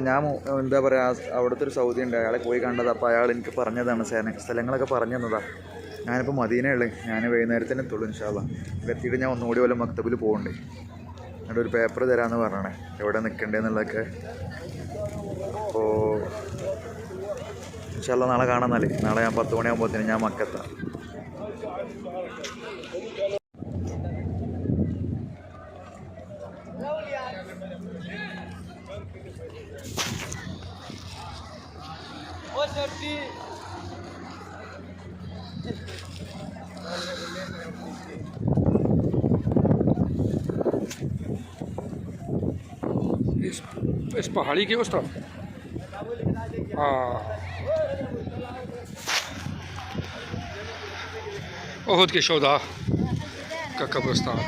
ഞാൻ എന്താ പറയുക, അവിടുത്തെ ഒരു സൗദി ഉണ്ട്, അയാളെ പോയി കണ്ടത്. അപ്പോൾ അയാൾ എനിക്ക് പറഞ്ഞതാണ് സ്ഥലങ്ങളൊക്കെ പറഞ്ഞു തന്നതാണ്. ഞാനിപ്പോൾ മദീനയുള്ളു, ഞാൻ വൈകുന്നേരത്തിന് എത്തുള്ളൂ ഇൻഷാ അല്ലാ. എത്തിയിട്ട് ഞാൻ ഒന്നുകൂടി വല്ല മക്തബിൽ പോകുന്നുണ്ട്. എന്നിട്ട് ഒരു പേപ്പർ തരാമെന്ന് പറഞ്ഞേ, എവിടെ നിൽക്കണ്ടേന്നുള്ളതൊക്കെ. അപ്പോൾ ഇൻഷാ അല്ലാ നാളെ കാണാം. നാളെ ഞാൻ 10 മണിയാകുമ്പോഴത്തേനും ഞാൻ മക്കെത്താം. इस पहाड़ी के उस तरफ। हाँ, उहुद के शोधा का कब्रिस्तान।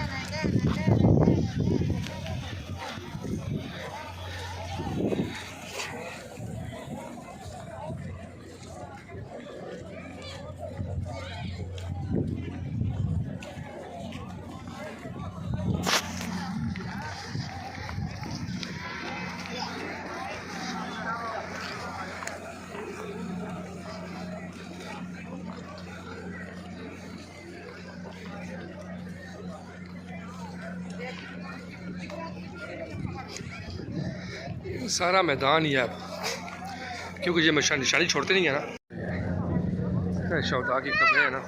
सारा मैदान ही है, क्योंकि ये निशानी छोड़ते नहीं है ना। शौदा के कपड़े हैं ना।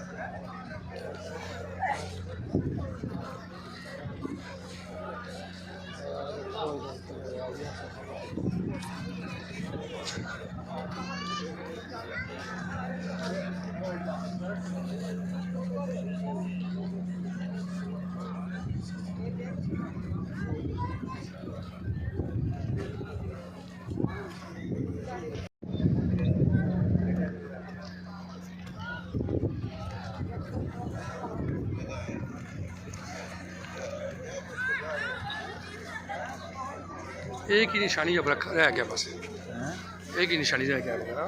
एक ही निशानी अब रखा रह गया, बस एक ही निशानी रह गया।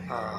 हाँ,